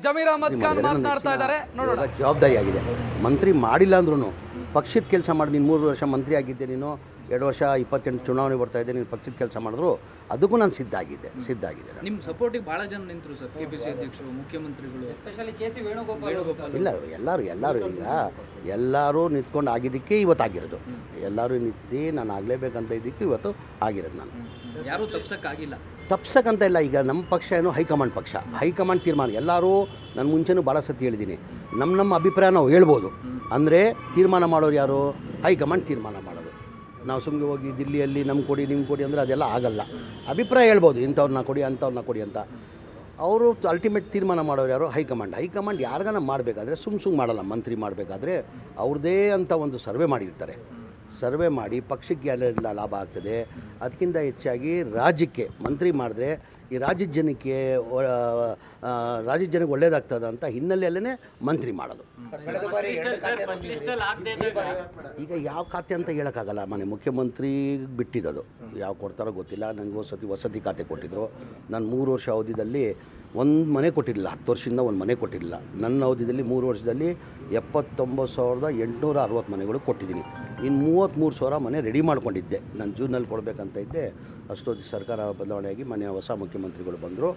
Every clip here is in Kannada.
ಜಮೀರ್ ಅಹಮದ್ ಖಾನ್ ಮಾತನಾಡ್ತಾ ಇದ್ದಾರೆ, ನೋಡೋಣ. ಜವಾಬ್ದಾರಿ ಆಗಿದೆ. ಮಂತ್ರಿ ಮಾಡಿಲ್ಲ ಅಂದ್ರೂ ಪಕ್ಷದ ಕೆಲಸ ಮಾಡಿ, ನೀನು 3 ವರ್ಷ ಮಂತ್ರಿ ಆಗಿದ್ದೆ, ನೀನು 2 ವರ್ಷ 28 ಚುನಾವಣೆ ಬರ್ತಾ ಇದ್ದೆ, ನೀನು ಪಕ್ಷದ ಕೆಲಸ ಮಾಡಿದ್ರು ಅದಕ್ಕೂ ನಾನು ಸಿದ್ಧ ಆಗಿದ್ದೆ. ನಿಮ್ಮ ಸಪೋರ್ಟಿಗೆ ಭಾಳ ಜನ ನಿಂತರು ಸರ್, ಕೆಪಿಸಿ ಅಧ್ಯಕ್ಷರು, ಮುಖ್ಯಮಂತ್ರಿಗಳು, ಎಸ್ಪೆಷಲಿ ಕೆ.ಸಿ. ವೇಣುಗೋಪಾಲ್. ಇಲ್ಲ, ಎಲ್ಲರೂ ಈಗ ಎಲ್ಲರೂ ನಿಂತ್ಕೊಂಡು ಆಗಿದ್ದಕ್ಕೆ ಇವತ್ತು ಆಗಿರೋದು. ಎಲ್ಲರೂ ನಿಂತು ನಾನು ಆಗಲೇಬೇಕಂತ ಇದ್ದಕ್ಕೆ ಇವತ್ತು ಆಗಿರೋದು. ನಾನು ಯಾರೂ ತಪ್ಸಕ್ಕಾಗಿಲ್ಲ. ತಪ್ಸಕ್ಕಂತ ಇಲ್ಲ. ಈಗ ನಮ್ಮ ಪಕ್ಷ ಏನು ಹೈಕಮಾಂಡ್ ಪಕ್ಷ, ಹೈಕಮಾಂಡ್ ತೀರ್ಮಾನ. ಎಲ್ಲರೂ ನಾನು ಮುಂಚೆನೂ ಭಾಳ ಸತಿ ಹೇಳಿದ್ದೀನಿ, ನಮ್ಮ ಅಭಿಪ್ರಾಯ ನಾವು ಹೇಳ್ಬೋದು. ಅಂದರೆ ತೀರ್ಮಾನ ಮಾಡೋರು ಯಾರು? ಹೈಕಮಾಂಡ್ ತೀರ್ಮಾನ ಮಾಡೋದು. ನಾವು ಸುಮ್ಮನೆ ಹೋಗಿ ದಿಲ್ಲಿಯಲ್ಲಿ ನಮ್ಮ ಕೊಡಿ ನಿಮ್ಮ ಕೊಡಿ ಅಂದರೆ ಅದೆಲ್ಲ ಆಗಲ್ಲ. ಅಭಿಪ್ರಾಯ ಹೇಳ್ಬೋದು, ಇಂಥವ್ರನ್ನ ಕೊಡಿ ಅಂಥವ್ರನ್ನ ಕೊಡಿ ಅಂತ. ಅವರು ಅಲ್ಟಿಮೇಟ್ ತೀರ್ಮಾನ ಮಾಡೋರು ಯಾರು? ಹೈಕಮಾಂಡ್. ಹೈಕಮಾಂಡ್ ಯಾರಿಗಾನ ಮಾಡಬೇಕಾದ್ರೆ ಸುಮ್ಮ ಮಾಡಲ್ಲ. ಮಂತ್ರಿ ಮಾಡಬೇಕಾದ್ರೆ ಅವ್ರದ್ದೇ ಅಂತ ಒಂದು ಸರ್ವೆ ಮಾಡಿರ್ತಾರೆ. ಸರ್ವೆ ಮಾಡಿ ಪಕ್ಷಕ್ಕೆ ಯಾರೆಲ್ಲ ಲಾಭ ಆಗ್ತದೆ, ಅದಕ್ಕಿಂತ ಹೆಚ್ಚಾಗಿ ರಾಜ್ಯಕ್ಕೆ ಮಂತ್ರಿ ಮಾಡಿದ್ರೆ ಈ ರಾಜ್ಯದ ಜನಕ್ಕೆ ಒಳ್ಳೇದಾಗ್ತದೆ ಅಂತ ಹಿನ್ನೆಲೆಯಲ್ಲೇ ಮಂತ್ರಿ ಮಾಡೋದು. ಈಗ ಯಾವ ಖಾತೆ ಅಂತ ಹೇಳೋಕ್ಕಾಗಲ್ಲ. ಮನೆ ಮುಖ್ಯಮಂತ್ರಿ ಬಿಟ್ಟಿದ್ದದು, ಯಾವ ಕೊಡ್ತಾರೋ ಗೊತ್ತಿಲ್ಲ. ನನಗೆ ವಸತಿ ಖಾತೆ ಕೊಟ್ಟಿದ್ದರು. ನಾನು 3 ವರ್ಷ ಅವಧಿಯಲ್ಲಿ ಒಂದು ಮನೆ ಕೊಟ್ಟಿರಲಿಲ್ಲ. 10 ವರ್ಷದಿಂದ ಒಂದು ಮನೆ ಕೊಟ್ಟಿರಲಿಲ್ಲ. ನನ್ನ ಅವಧಿಯಲ್ಲಿ 3 ವರ್ಷದಲ್ಲಿ 79,860 ಮನೆಗಳು ಕೊಟ್ಟಿದ್ದೀನಿ. ಇನ್ನು 33,000 ಮನೆ ರೆಡಿ ಮಾಡ್ಕೊಂಡಿದ್ದೆ. ನಾನು ಜೂನಲ್ಲಿ ಕೊಡಬೇಕಂತ ಇದ್ದೆ. ಅಷ್ಟೊಂದು ಸರ್ಕಾರ ಬದಲಾವಣೆಯಾಗಿ ಮನೆ ಹೊಸ ಮುಖ್ಯಮಂತ್ರಿಗಳು ಬಂದರು.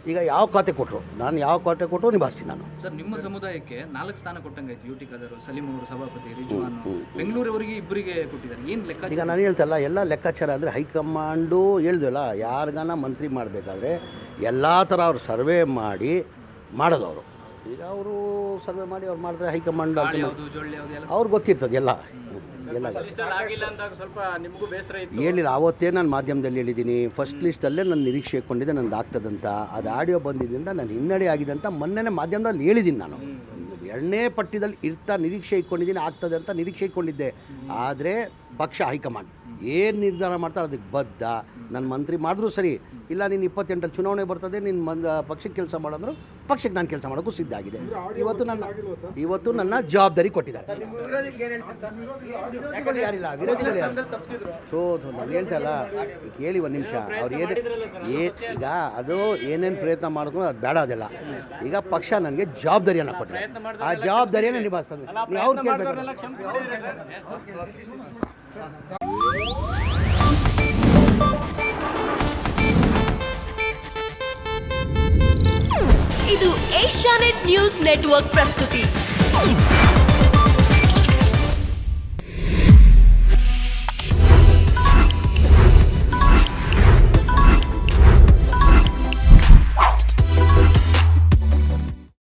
ಈಗ ಯಾವ ಖಾತೆ ಕೊಟ್ಟರು, ನಾನು ಯಾವ ಖಾತೆ ಕೊಟ್ಟರು ನಿಭಾಯಿಸ್ತೀನಿ ನಾನು. ಸರ್, ನಿಮ್ಮ ಸಮುದಾಯಕ್ಕೆ 4 ಸ್ಥಾನ ಕೊಟ್ಟಂಗಾಯ್ತು. ಯು ಟಿ ಖಾದರ್, ಸಲೀಂ ಅವರು ಸಭಾಪತಿ, ರಿಜ್ವಾನ್, ಬೆಂಗಳೂರವರಿಗೆ ಇಬ್ಬರಿಗೆ ಕೊಟ್ಟಿದ್ದಾರೆ. ಏನು ಲೆಕ್ಕ? ಈಗ ನಾನು ಹೇಳ್ತಲ್ಲ, ಎಲ್ಲ ಲೆಕ್ಕಾಚಾರ ಅಂದರೆ ಹೈಕಮಾಂಡು ಹೇಳ್ದಲ್ಲ, ಯಾರಿಗಾನ ಮಂತ್ರಿ ಮಾಡಬೇಕಾದ್ರೆ ಎಲ್ಲ ಥರ ಅವ್ರು ಸರ್ವೆ ಮಾಡಿ ಮಾಡೋದವರು. ಈಗ ಅವರು ಸರ್ವೆ ಮಾಡಿ ಅವ್ರು ಮಾಡಿದ್ರೆ ಹೈಕಮಾಂಡ್ ಅವ್ರಿಗೆ ಗೊತ್ತಿರ್ತದೆ ಎಲ್ಲ. ಹೇಳಿಲ್ಲ. ಆವತ್ತೇ ನಾನು ಮಾಧ್ಯಮದಲ್ಲಿ ಹೇಳಿದ್ದೀನಿ, ಫಸ್ಟ್ ಲಿಸ್ಟಲ್ಲೇ ನಾನು ನಿರೀಕ್ಷೆ ಇಟ್ಕೊಂಡಿದ್ದೆ ನಂದು ಆಗ್ತದಂತ. ಅದು ಆಡಿಯೋ ಬಂದಿದ್ದರಿಂದ ನಾನು ಹಿನ್ನಡೆ ಆಗಿದೆ ಅಂತ ಮೊನ್ನೆ ಮಾಧ್ಯಮದಲ್ಲಿ ಹೇಳಿದ್ದೀನಿ. ನಾನು 2ನೇ ಪಟ್ಟಿದಲ್ಲಿ ನಿರೀಕ್ಷೆ ಇಟ್ಕೊಂಡಿದ್ದೀನಿ, ಆಗ್ತದೆ ಅಂತ ನಿರೀಕ್ಷೆ ಇಟ್ಕೊಂಡಿದ್ದೆ. ಆದರೆ ಪಕ್ಷ ಹೈಕಮಾಂಡ್ ಏನು ನಿರ್ಧಾರ ಮಾಡ್ತಾರೆ ಅದಕ್ಕೆ ಬದ್ಧ. ನನ್ನ ಮಂತ್ರಿ ಮಾಡಿದ್ರು ಸರಿ, ಇಲ್ಲ ನೀನು 28ರಲ್ಲಿ ಚುನಾವಣೆ ಬರ್ತದೆ, ನೀನು ಪಕ್ಷಕ್ಕೆ ಕೆಲಸ ಮಾಡೋದ್ರು ಪಕ್ಷಕ್ಕೆ ನಾನು ಕೆಲಸ ಮಾಡೋಕ್ಕೂ ಸಿದ್ಧ ಆಗಿದೆ. ಇವತ್ತು ನನ್ನ ಜವಾಬ್ದಾರಿ ಕೊಟ್ಟಿದ್ದಾರೆ. ಯಾರಿಲ್ಲ ವಿರೋಧಿಗಳು. ನಾನು ಹೇಳ್ತಲ್ಲ, ಕೇಳಿ ಒಂದು ನಿಮಿಷ. ಅವ್ರು ಈಗ ಅದು ಏನೇನು ಪ್ರಯತ್ನ ಮಾಡಿದ್ರು ಅದು ಬೇಡ. ಅದೆಲ್ಲ ಈಗ ಪಕ್ಷ ನನಗೆ ಜವಾಬ್ದಾರಿಯನ್ನು ಕೊಟ್ಟಿದೆ, ಆ ಜವಾಬ್ದಾರಿಯನ್ನು ನಿಭಾಯಿಸ್ತದೆ. ಅವ್ರು ಇದು ಏಷ್ಯಾನೆಟ್ ನ್ಯೂಸ್ ನೆಟ್ವರ್ಕ್ ಪ್ರಸ್ತುತಿ.